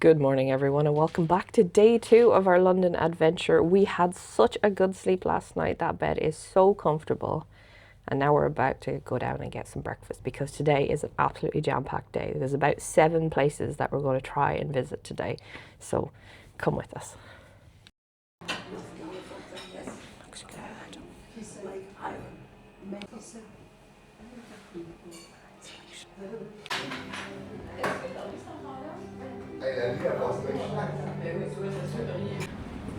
Good morning everyone and welcome back to day 2 of our London adventure. We had such a good sleep last night. That bed is so comfortable. And now we're about to go down and get some breakfast because today is an absolutely jam-packed day. There's about 7 places that we're going to try and visit today. So come with us. Looks good.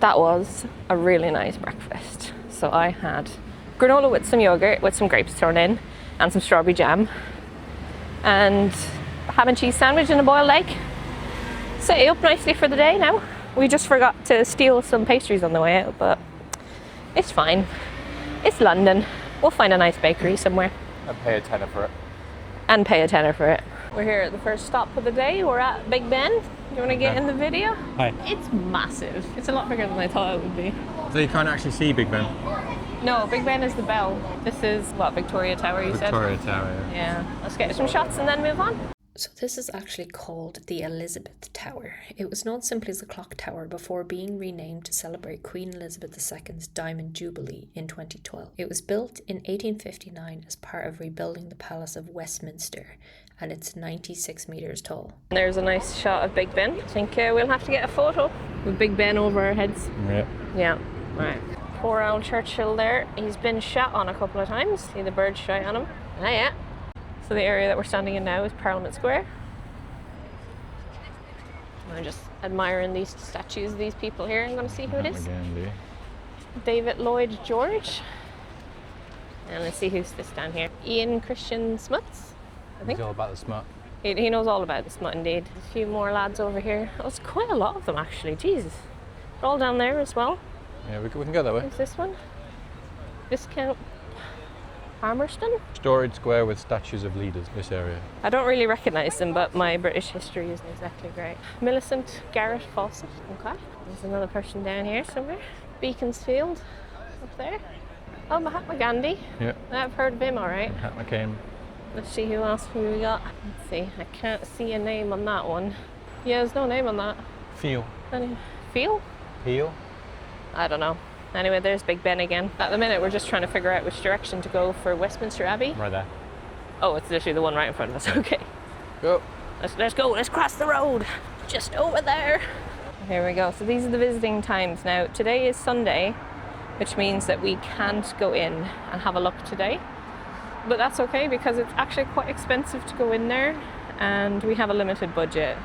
That was a really nice breakfast. So I had granola with some yogurt with some grapes thrown in and some strawberry jam and a ham and cheese sandwich and a boiled egg. Set you up nicely for the day now. We just forgot to steal some pastries on the way out, but it's fine. It's London. We'll find a nice bakery somewhere. And pay a tenner for it. And pay a tenner for it. We're here at the first stop of the day. We're at Big Ben. Do you want to get in the video? Hi. It's massive. It's a lot bigger than I thought it would be. So you can't actually see Big Ben? No, Big Ben is the bell. This is, what, Victoria Tower you said? Victoria Tower, Yeah. Let's get some shots and then move on. So this is actually called the Elizabeth Tower. It was known simply as the Clock Tower before being renamed to celebrate Queen Elizabeth II's Diamond Jubilee in 2012. It was built in 1859 as part of rebuilding the Palace of Westminster, and it's 96 metres tall. There's a nice shot of Big Ben. I think we'll have to get a photo with Big Ben over our heads. Yeah. Yeah, right. Poor old Churchill there. He's been shot on a couple of times. See the bird shot on him? Ah, yeah. So the area that we're standing in now is Parliament Square. I'm just admiring these statues of these people here. I'm going to see who it is. David Lloyd George. And let's see who's this down here. Ian Christian Smuts, I think. He's all about the smut. He knows all about the smut indeed. A few more lads over here. Oh, it's quite a lot of them actually. Jesus. They're all down there as well. Yeah, we can go that way. Who's this one? Viscount Palmerston? Storied square with statues of leaders, this area. I don't really recognise them, but my British history isn't exactly great. Millicent Garrett Fawcett. Okay. There's another person down here somewhere. Beaconsfield up there. Oh, Mahatma Gandhi. Yeah. I've heard of him, alright. Mahatma came. Let's see who we got. Let's see. I can't see a name on that one. Yeah, there's no name on that. Feel. Feel? Peel? I don't know. Anyway, there's Big Ben again. At the minute, we're just trying to figure out which direction to go for Westminster Abbey. Right there. Oh, it's literally the one right in front of us. Okay. Go. Let's go. Let's cross the road. Just over there. Here we go. So these are the visiting times. Now, today is Sunday, which means that we can't go in and have a look today. But that's okay because it's actually quite expensive to go in there and we have a limited budget.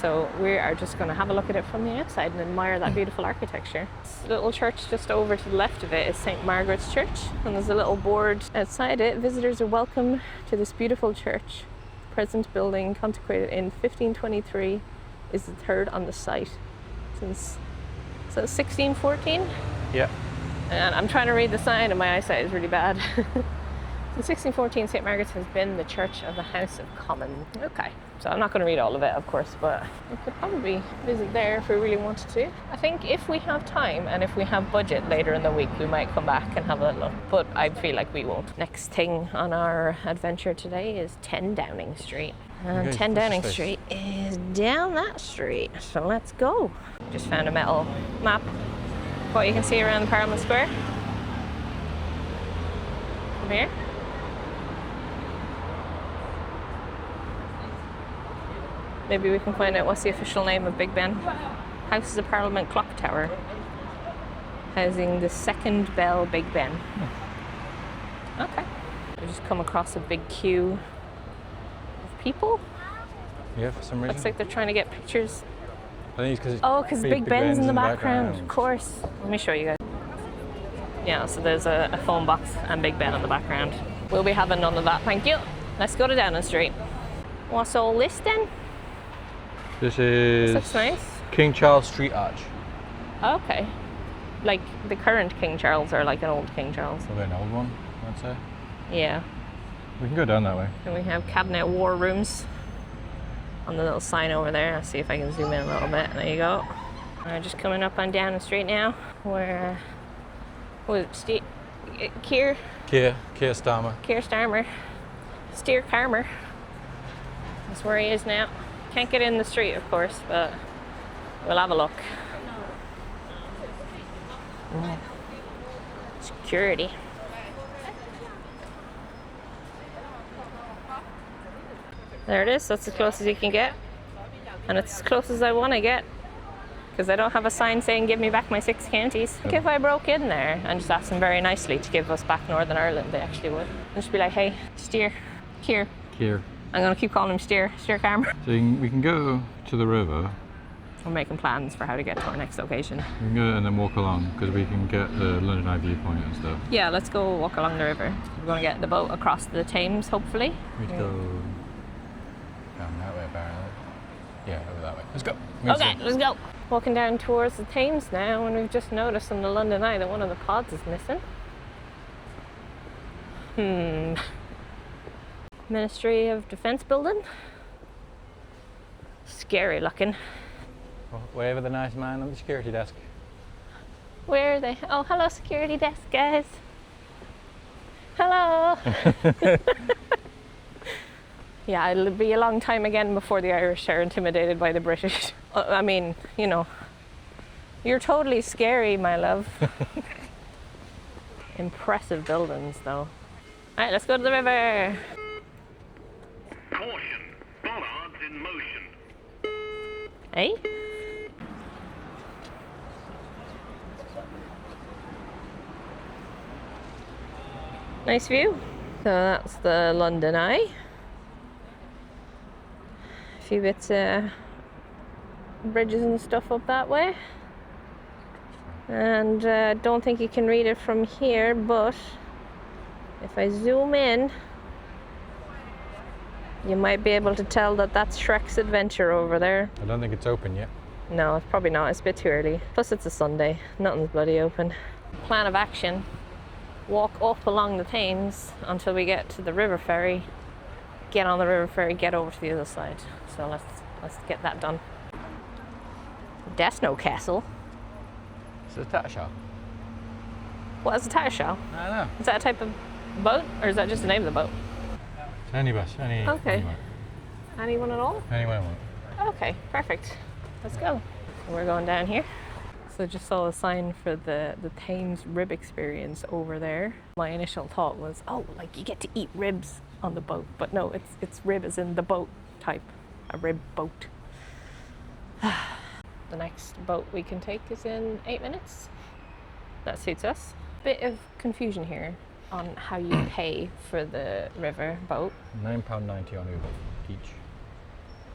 So we are just going to have a look at it from the outside and admire that beautiful architecture. This little church just over to the left of it is St. Margaret's Church, and there's a little board outside it. Visitors are welcome to this beautiful church. Present building, consecrated in 1523, is the third on the site since 1614. Yeah. And I'm trying to read the sign and my eyesight is really bad. In 1614, St. Margaret's has been the Church of the House of Commons. Okay, so I'm not going to read all of it, of course, but we could probably visit there if we really wanted to. I think if we have time and if we have budget later in the week, we might come back and have a look, but I feel like we won't. Next thing on our adventure today is 10 Downing Street. And 10 Downing Street is down that street, so let's go. Just found a metal map. What you can see around Parliament Square. From here. Maybe we can find out what's the official name of Big Ben. Houses of Parliament Clock Tower. Housing the second bell Big Ben. Okay. We just come across a big queue of people. Yeah, for some reason. Looks like they're trying to get pictures. I think it's because Big Ben's in the background. Of course. Let me show you guys. Yeah, so there's a phone box and Big Ben in the background. We'll be having none of that, thank you. Let's go to Downing Street. What's all this then? This is This looks nice. King Charles Street Arch. Okay. Like the current King Charles or like an old King Charles? Probably an old one, I'd say. Yeah. We can go down that way. And we have Cabinet War Rooms on the little sign over there. I'll see if I can zoom in a little bit. There you go. We're just coming up on Downing Street now. Where Keir Starmer. Keir Starmer. Steer Karmer. That's where he is now. Can't get in the street, of course, but we'll have a look. Security. There it is, that's as close as you can get. And it's as close as I want to get. Because I don't have a sign saying give me back my 6 counties. I think if I broke in there and just asked them very nicely to give us back Northern Ireland, they actually would. And just be like, hey, steer, Kier. Here. I'm going to keep calling him steer camera. So we can go to the river. We're making plans for how to get to our next location. We can go and then walk along because we can get the London Eye viewpoint and stuff. Yeah, let's go walk along the river. We're going to get the boat across the Thames, hopefully. We need to go down that way, apparently. Yeah, over that way. Let's go. Okay, let's go. Walking down towards the Thames now, and we've just noticed on the London Eye that one of the pods is missing. Ministry of Defence building. Scary looking. Wave at the nice man on the security desk. Where are they? Oh, hello, security desk, guys. Hello. Yeah, it'll be a long time again before the Irish are intimidated by the British. I mean, you know, you're totally scary, my love. Impressive buildings, though. All right, let's go to the river. Caution, bollards in motion. Hey? Nice view. So that's the London Eye. A few bits of bridges and stuff up that way. And don't think you can read it from here, but if I zoom in, you might be able to tell that that's Shrek's Adventure over there. I don't think it's open yet. No, it's probably not. It's a bit too early. Plus it's a Sunday. Nothing's bloody open. Plan of action. Walk up along the Thames until we get to the river ferry. Get on the river ferry, get over to the other side. So let's get that done. That's no castle. It's a tatter shop. What is a tire shell? I don't know. Is that a type of boat, or is that just the name of the boat? Any bus, any. Okay. Anyone. Anyone at all? Anyone want. Okay, perfect. Let's go. So we're going down here. So just saw a sign for the Thames rib experience over there. My initial thought was, oh, like you get to eat ribs on the boat, but no, it's rib as in the boat type, a rib boat. The next boat we can take is in 8 minutes. That suits us. Bit of confusion here on how you pay for the river boat. £9.90 on Uber each.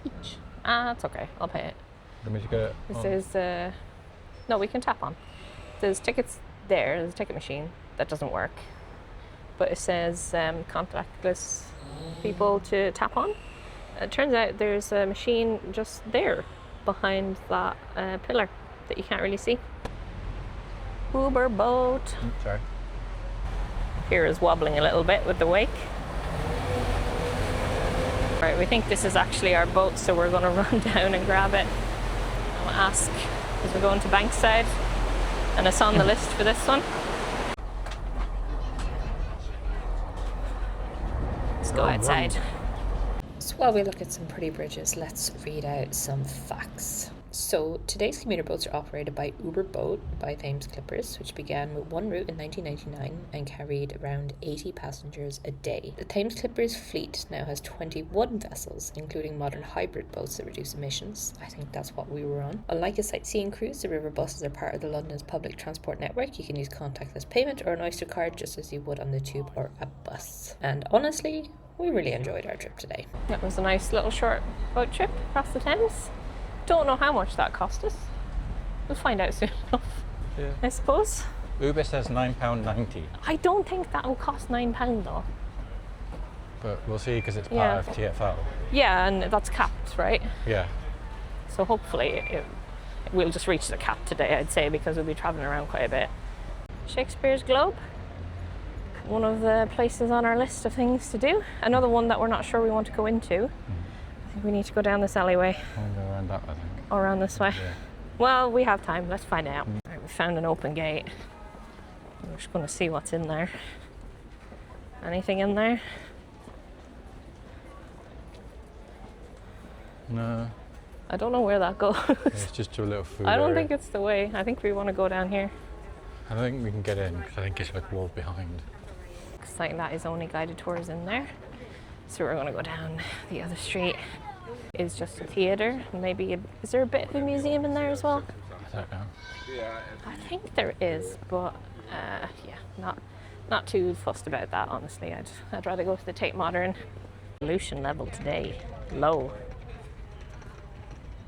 Each? Ah, that's okay. I'll pay it. Let me just get it. This is no, we can tap on. There's tickets there. There's a ticket machine that doesn't work, but it says contactless people to tap on. It turns out there's a machine just there behind that pillar that you can't really see. Uber boat. Sorry. Here is wobbling a little bit with the wake. Right, we think this is actually our boat, so we're going to run down and grab it. I'll ask, because we're going to Bankside, and it's on the list for this one. Let's go outside. So while we look at some pretty bridges, let's read out some facts. So today's commuter boats are operated by Uber Boat by Thames Clippers, which began with one route in 1999 and carried around 80 passengers a day. The Thames Clippers fleet now has 21 vessels, including modern hybrid boats that reduce emissions. I think that's what we were on. Unlike a sightseeing cruise, the river buses are part of the London's public transport network. You can use contactless payment or an Oyster card just as you would on the tube or a bus. And honestly, we really enjoyed our trip today. That was a nice little short boat trip across the Thames. Don't know how much that cost us. We'll find out soon enough, Yeah. I suppose. Uber says £9.90, I don't think that will cost £9 though. but we'll see because it's Yeah. part of TfL. Yeah, and that's capped, right? Yeah. So hopefully we'll just reach the cap today, I'd say, because we'll be travelling around quite a bit. Shakespeare's Globe. One of the places on our list of things to do. Another one that we're not sure we want to go into. I think we need to go down this alleyway I'll go around that, I think. or around this way. Yeah. Well, we have time. Let's find out. Right, we found an open gate. We're just going to see what's in there. Anything in there? No, I don't know where that goes. it's just a little food I don't area. think it's the way. I think we want to go down here. I don't think we can get in because I think it's like walled behind. Looks like that is only guided tours in there. So we're going to go down the other street. It's just a theatre. Maybe, is there a bit of a museum in there as well? I don't know. I think there is, but yeah, not too fussed about that, honestly. I'd rather go to the Tate Modern. Pollution level today, low.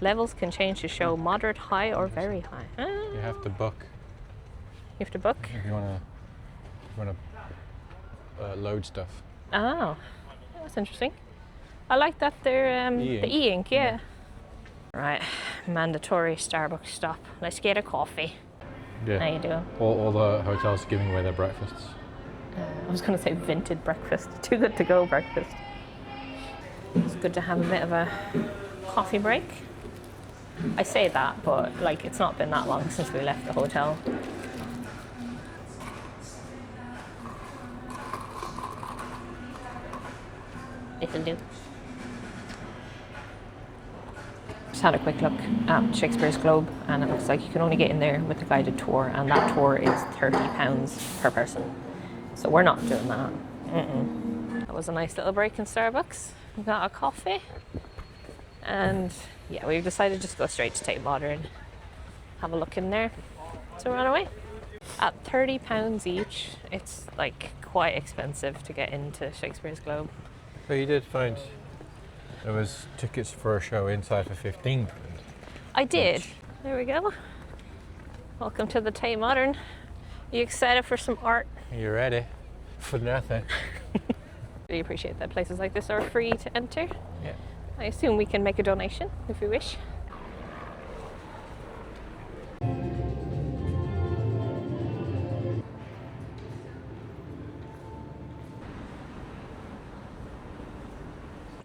Levels can change to show moderate, high, or very high. You have to book You have to book? if you want to load stuff. Oh, that's interesting. I like that they're the E-ink. e-ink, yeah. Right, mandatory Starbucks stop. Let's get a coffee. Yeah. How you doing? All the hotels are giving away their breakfasts. I was going to say vintage breakfast. Too good to go breakfast. It's good to have a bit of a coffee break. I say that, but like it's not been that long since we left the hotel. It'll do. Just had a quick look at Shakespeare's Globe, and it looks like you can only get in there with a guided tour, and that tour is £30 per person. So we're not doing that. That was a nice little break in Starbucks. We got a coffee, and yeah, we've decided just to go straight to Tate Modern, have a look in there. So we ran away. At £30 each, it's like quite expensive to get into Shakespeare's Globe. But you did find there was tickets for a show inside for £15. I did. There we go. Welcome to the Tate Modern. Are you excited for some art? Are you ready? For nothing. Really appreciate that places like this are free to enter. Yeah. I assume we can make a donation if we wish.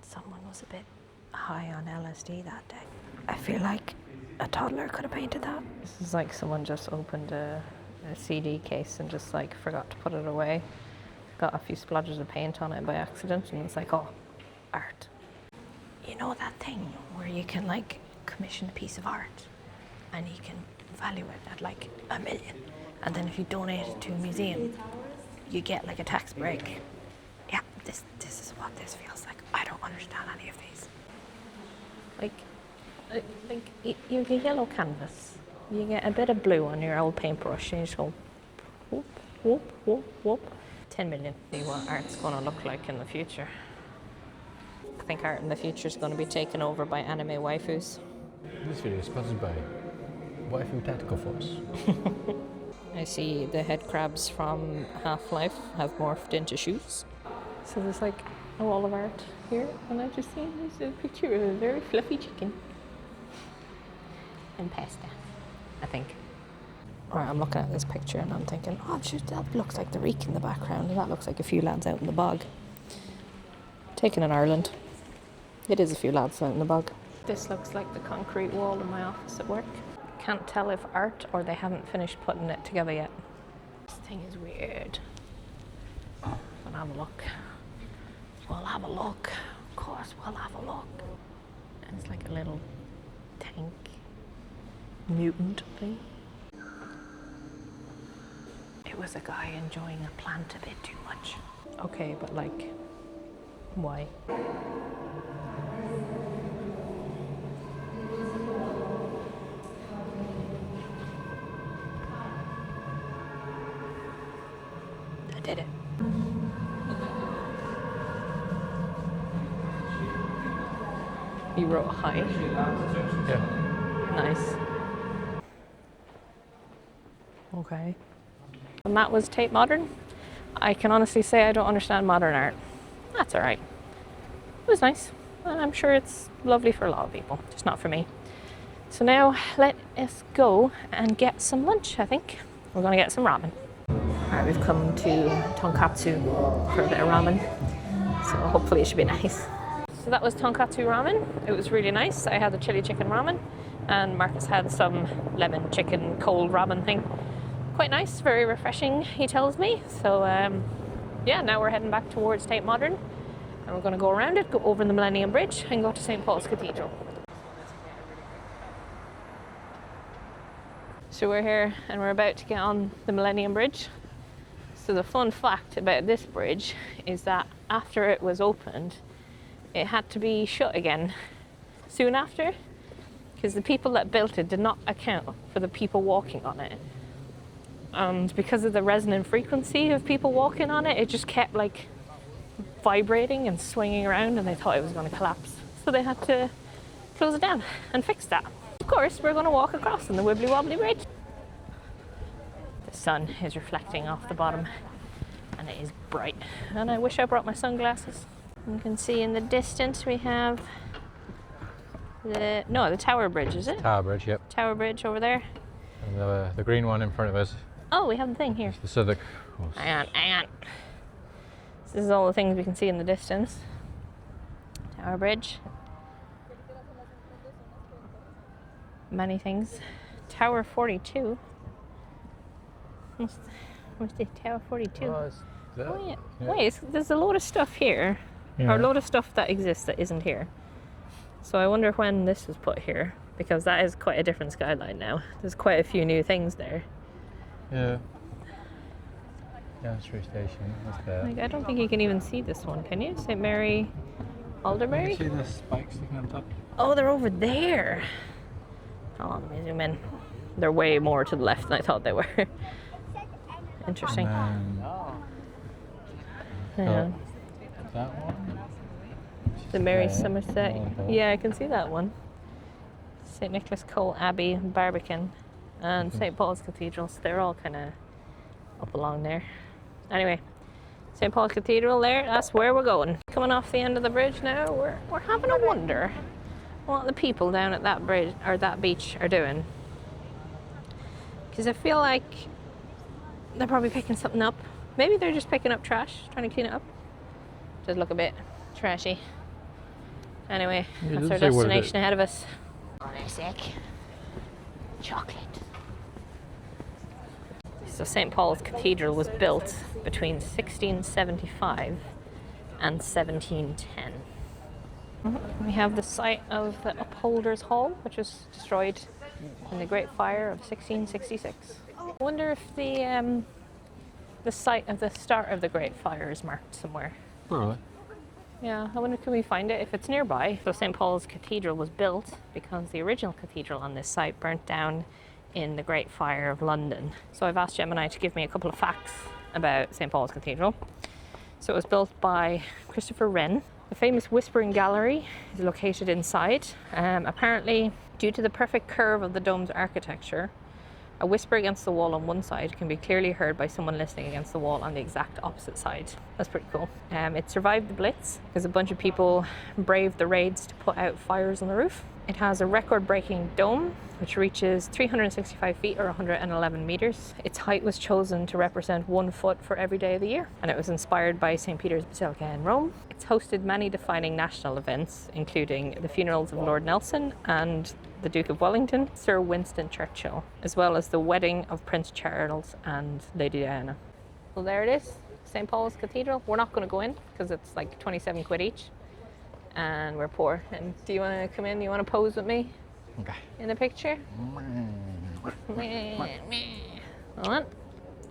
Someone was a bit high on LSD that day. I feel like a toddler could have painted that. This is like someone just opened a CD case and just like forgot to put it away. Got a few splatters of paint on it by accident, and it's like, oh, art. You know that thing where you can like commission a piece of art and you can value it at like $1 million, and then if you donate it to a museum you get like a tax break. Yeah, this is what this feels like. I don't understand any of these. Like you get yellow canvas, you get a bit of blue on your old paintbrush, and you just go whoop whoop whoop whoop. 10 million. See what art's going to look like in the future. I think art in the future is going to be taken over by anime waifus. This video is sponsored by Waifu Tactical Force. I see the head crabs from Half-Life have morphed into shoes. So there's like a wall of art here, and I've just seen this picture of a very fluffy chicken. And pasta, I think. Right, I'm looking at this picture and I'm thinking, oh shoot, that looks like the reek in the background, and that looks like a few lads out in the bog. Taken in Ireland. It is a few lads out in the bog. This looks like the concrete wall in my office at work. Can't tell if art or they haven't finished putting it together yet. This thing is weird. We'll have a look. We'll have a look. Of course, we'll have a look. And it's like a little tank mutant thing. It was a guy enjoying a plant a bit too much. Okay, but like, why? I did it. You wrote hi. Yeah. Nice. Okay. And that was Tate Modern. I can honestly say I don't understand modern art. That's all right. It was nice. And I'm sure it's lovely for a lot of people, just not for me. So now let us go and get some lunch, I think. We're gonna get some ramen. All right, we've come to Tonkatsu for a bit of ramen. So hopefully it should be nice. So that was Tonkatsu ramen. It was really nice. I had the chili chicken ramen, and Marcus had some lemon chicken cold ramen thing. Quite nice, very refreshing, he tells me. So yeah, now we're heading back towards Tate Modern, and we're going to go around it, go over the Millennium Bridge, and go to St. Paul's Cathedral. So we're here and we're about to get on the Millennium Bridge. So the fun fact about this bridge is that after it was opened, it had to be shut again soon after, because the people that built it did not account for the people walking on it. And because of the resonant frequency of people walking on it, it just kept like vibrating and swinging around, and they thought it was going to collapse. So they had to close it down and fix that. Of course, we're going to walk across on the wibbly wobbly bridge. The sun is reflecting off the bottom and it is bright. And I wish I brought my sunglasses. You can see in the distance we have the Tower Bridge, is it? Tower Bridge, yep. Tower Bridge over there. And the green one in front of us. Oh, we have the thing here. The Southwark. Hang on. This is all the things we can see in the distance. Tower Bridge. Many things. Tower 42. What's the Tower 42? Oh, yeah. Wait, there's a load of stuff here. Yeah. Or a load of stuff that exists that isn't here. So I wonder when this was put here, because that is quite a different skyline now. There's quite a few new things there. Yeah. Downstream station. That's there. Like, I don't think you can even see this one, can you? St. Mary Alderbury? Can you see the spikes sticking on top? Oh, they're over there. Hold on, let me zoom in. They're way more to the left than I thought they were. Interesting. Yeah. That one? The Mary Yeah. Somerset. Oh. Yeah, I can see that one. St. Nicholas Cole Abbey, Barbican, and St. Paul's Cathedral. So they're all kind of up along there. Anyway, St. Paul's Cathedral there, that's where we're going. Coming off the end of the bridge now, we're having a wonder what the people down at that bridge or that beach are doing. Because I feel like they're probably picking something up. Maybe they're just picking up trash, trying to clean it up. Does look a bit trashy. Anyway, Yeah, that's our doesn't say what it destination ahead of us. On a sec. Chocolate. So St. Paul's Cathedral was built between 1675 and 1710. We have the site of the Upholders Hall, which was destroyed in the Great Fire of 1666. I wonder if the site of the start of the Great Fire is marked somewhere. Probably. Yeah, I wonder, can we find it if it's nearby? So St. Paul's Cathedral was built because the original cathedral on this site burnt down in the Great Fire of London. So I've asked Gemini to give me a couple of facts about St. Paul's Cathedral. So it was built by Christopher Wren. The famous Whispering Gallery is located inside. Apparently, due to the perfect curve of the dome's architecture, a whisper against the wall on one side can be clearly heard by someone listening against the wall on the exact opposite side. That's pretty cool. It survived the Blitz because a bunch of people braved the raids to put out fires on the roof. It has a record-breaking dome, which reaches 365 feet or 111 meters. Its height was chosen to represent 1 foot for every day of the year, and it was inspired by St. Peter's Basilica in Rome. It's hosted many defining national events, including the funerals of Lord Nelson and the Duke of Wellington, Sir Winston Churchill, as well as the wedding of Prince Charles and Lady Diana. Well, there it is, St. Paul's Cathedral. We're not going to go in because it's like 27 quid each. And we're poor. And do you want to come in? You want to pose with me? Okay. In the picture? Hold on.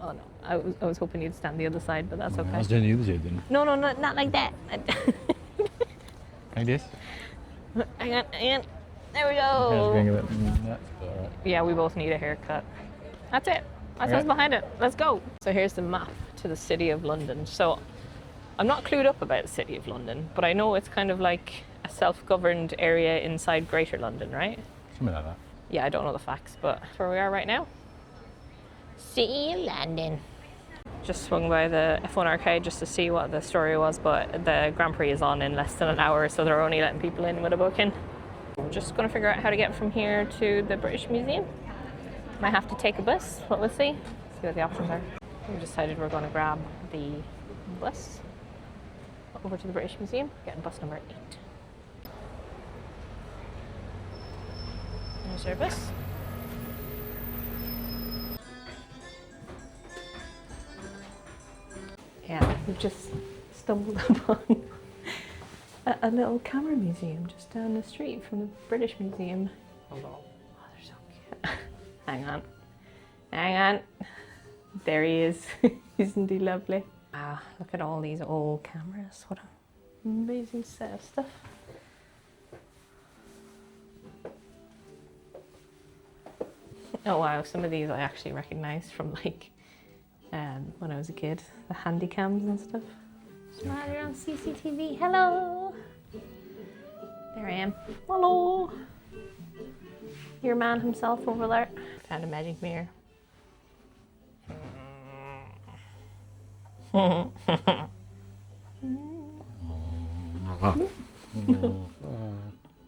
Oh no, I was hoping you'd stand the other side, but that's okay. I was doing the other side then. No, not like that. Like this? Hang on. There we I was going go. a bit nuts, but alright. Yeah, we both need a haircut. That's it. That's what's behind it. Let's go. So here's the map to the City of London. So I'm not clued up about the City of London, but I know it's kind of like a self-governed area inside Greater London, right? Something like that. Yeah, I don't know the facts, but that's where we are right now. City of London. Just swung by the F1 arcade just to see what the story was, but the Grand Prix is on in less than an hour, so they're only letting people in with a booking. I'm just going to figure out how to get from here to the British Museum. Might have to take a bus, but we'll see. See what the options are. We decided we're going to grab the bus over to the British Museum, getting bus number 8. There's our bus. Yeah, we've just stumbled upon a little camera museum just down the street from the British Museum. Oh, they're so cute. Hang on. Hang on. There he is. Isn't he lovely? Wow, look at all these old cameras. What an amazing set of stuff. Oh wow, some of these I actually recognised from like when I was a kid. The handy cams and stuff. Smile, you're on CCTV. Hello. There I am. Hello. Your man himself over there. Found a magic mirror.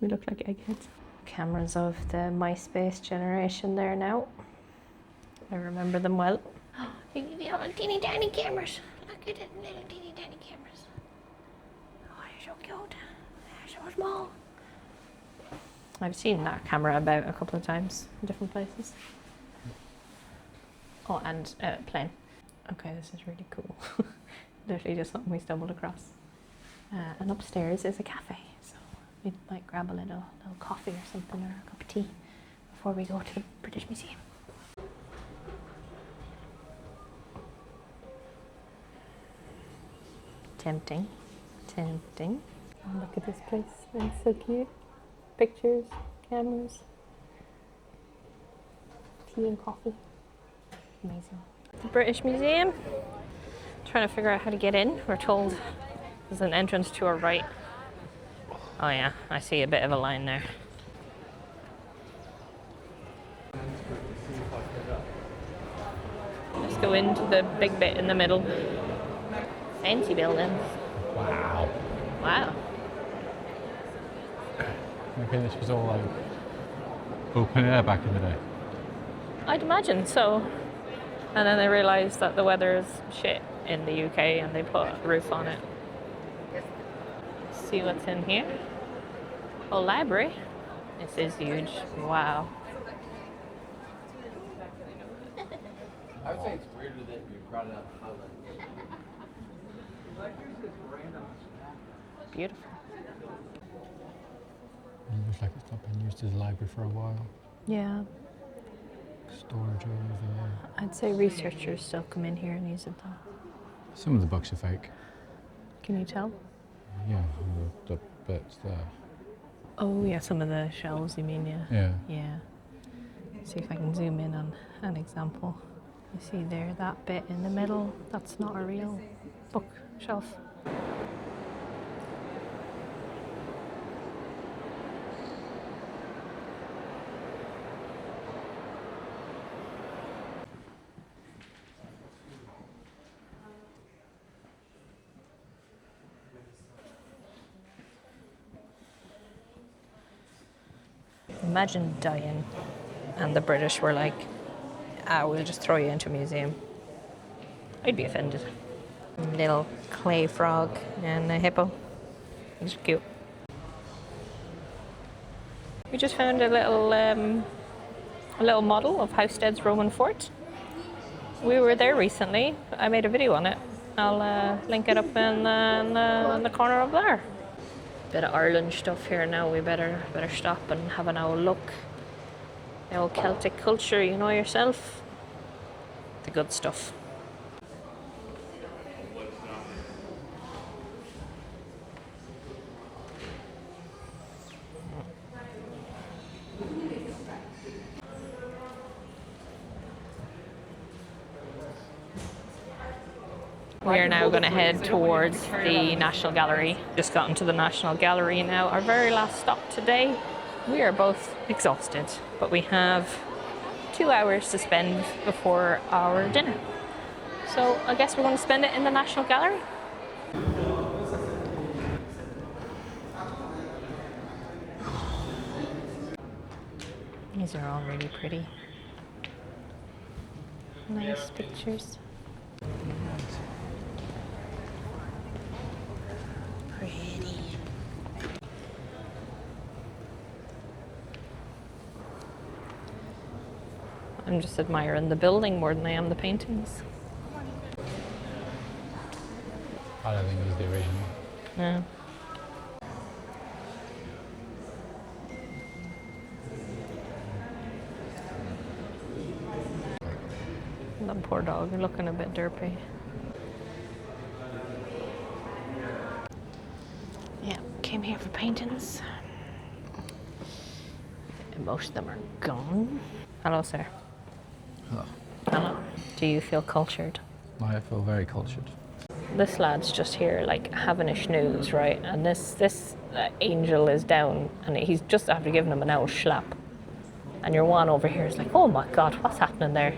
We look like eggheads. Cameras of the MySpace generation there now. I remember them well. You have teeny tiny cameras. Look at it, little teeny tiny cameras. Oh, they're so cute. They're so small. I've seen that camera about a couple of times in different places. Oh, and plane. Okay, this is really cool. Literally just something we stumbled across. And upstairs is a cafe, so we might grab a little coffee or something, or a cup of tea before we go to the British Museum. Tempting, tempting. Oh, look at this place, it's so cute. Pictures, cameras, tea and coffee. Amazing. The British Museum. Trying to figure out how to get in. We're told there's an entrance to our right. Oh yeah, I see a bit of a line there. Let's go into the big bit in the middle. Fancy buildings. Wow. Wow. Okay, this was all like open air back in the day. I'd imagine so. And then they realised that the weather is shit in the UK and they put a roof on it. See what's in here. Oh, library. This is huge. Wow. I would say it's weirder that you brought it up. Beautiful. It looks like it's not been used as a library for a while. Yeah. Storage over there. I'd say researchers still come in here and use it though. Some of the books are fake. Can you tell? Yeah, the bits there. Oh yeah, some of the shelves you mean, yeah. Yeah. Yeah. See if I can zoom in on an example. You see there, that bit in the middle, that's not a real bookshelf. Imagine dying and the British were like, we'll just throw you into a museum. I'd be offended. Little clay frog and a hippo. It's cute. We just found a little model of Housted's Roman fort. We were there recently. I made a video on it. I'll link it up in the corner up there. Bit of Ireland stuff here now. We better stop and have an old look. The old Celtic culture, you know yourself. The good stuff. We are now going to head towards the National Gallery. Just gotten to the National Gallery now. Our very last stop today. We are both exhausted, but we have 2 hours to spend before our dinner. So I guess we're going to spend it in the National Gallery. These are all really pretty. Nice pictures. Pretty. I'm just admiring the building more than I am the paintings. I don't think it was the original. Yeah. That poor dog, looking a bit derpy. Yeah, came here for paintings. And most of them are gone. Hello, sir. Hello. Hello. Do you feel cultured? I feel very cultured. This lad's just here, like, having a snooze, right? And this angel is down, and he's just after giving him an old slap. And your one over here is like, oh my God, what's happening there?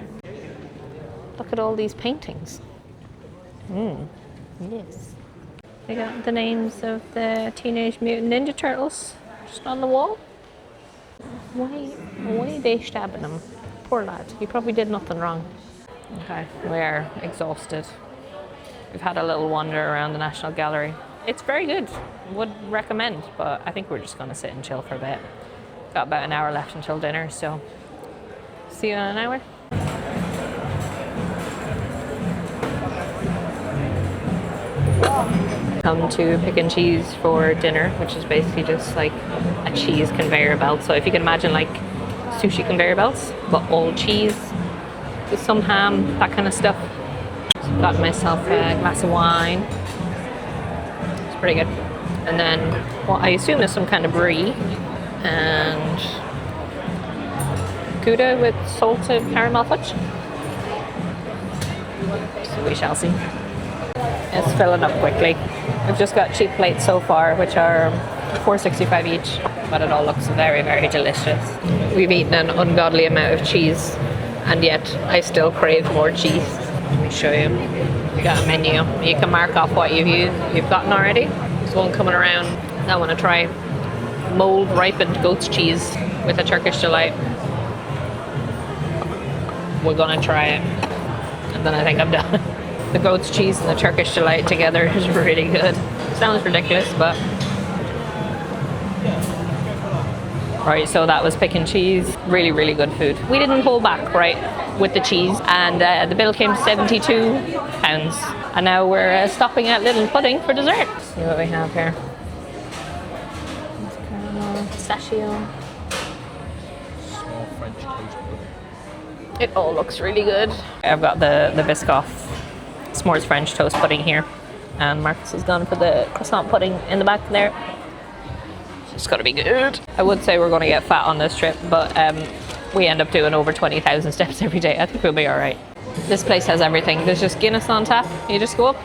Look at all these paintings. Yes. They got the names of the Teenage Mutant Ninja Turtles just on the wall. Why are they stabbing him? Poor lad, he probably did nothing wrong. Okay, we are exhausted. We've had a little wander around the National Gallery. It's very good, would recommend, but I think we're just gonna sit and chill for a bit. Got about an hour left until dinner, so see you in an hour. Come to Pick and Cheese for dinner, which is basically just like a cheese conveyor belt. So if you can imagine like sushi conveyor belts, but all cheese with some ham, that kind of stuff. So got myself a glass of wine. It's pretty good. And then what I assume is some kind of brie and Gouda with salted caramel fudge. So we shall see. It's filling up quickly. We've just got cheap plates so far, which are $4.65 each, but it all looks very, very delicious. We've eaten an ungodly amount of cheese, and yet I still crave more cheese. Let me show you. We got a menu. You can mark off what you've gotten already. There's one coming around. I want to try mold ripened goat's cheese with a Turkish delight. We're gonna try it, and then I think I'm done. The goat's cheese and the Turkish delight together is really good. Sounds ridiculous, but... Right, so that was Pick and Cheese. Really, really good food. We didn't hold back, right, with the cheese, and the bill came to £72. And now we're stopping at Little Pudding for dessert. Let's see what we have here. Caramel, pistachio. Small French toast pudding. It all looks really good. I've got the Biscoff s'mores French toast pudding here, and Marcus has gone for the croissant pudding in the back there. It's got to be good. I would say we're going to get fat on this trip, but we end up doing over 20,000 steps every day. I think we'll be all right. This place has everything. There's just Guinness on tap. You just go up,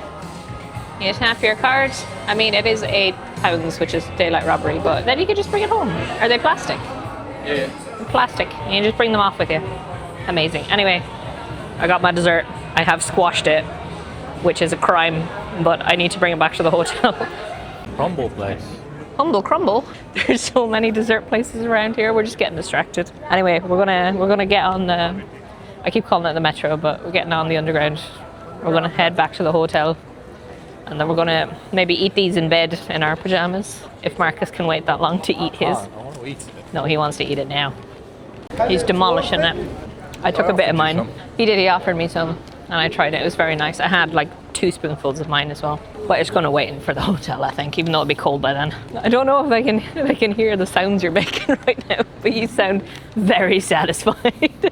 you tap your card. I mean, it is £8, which is daylight robbery, but then you can just bring it home. Are they plastic? Yeah. Plastic. You just bring them off with you. Amazing. Anyway, I got my dessert. I have squashed it, which is a crime, but I need to bring it back to the hotel. Crumble place. Humble crumble. There's so many dessert places around here. We're just getting distracted. Anyway, we're gonna get on the, I keep calling it the metro, but we're getting on the underground. We're gonna head back to the hotel, and then we're gonna maybe eat these in bed in our pajamas, if Marcus can wait that long to eat his. I want to eat it. No, he wants to eat it now. He's demolishing it. I took a bit of mine. He did, he offered me some, and I tried it. It was very nice. I had like 2 spoonfuls of mine as well. But it's gonna wait in for the hotel, I think, even though it'll be cold by then. I don't know if I can hear the sounds you're making right now, but you sound very satisfied.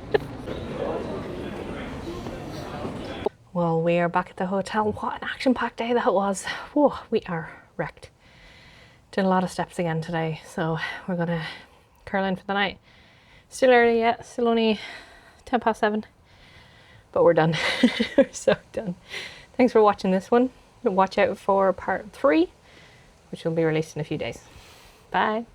Well, we are back at the hotel. What an action-packed day that was. Whoa, we are wrecked. Did a lot of steps again today, so we're gonna curl in for the night. Still early yet, still only 7:10, but we're done. We're so done. Thanks for watching this one. Watch out for part 3, which will be released in a few days. Bye.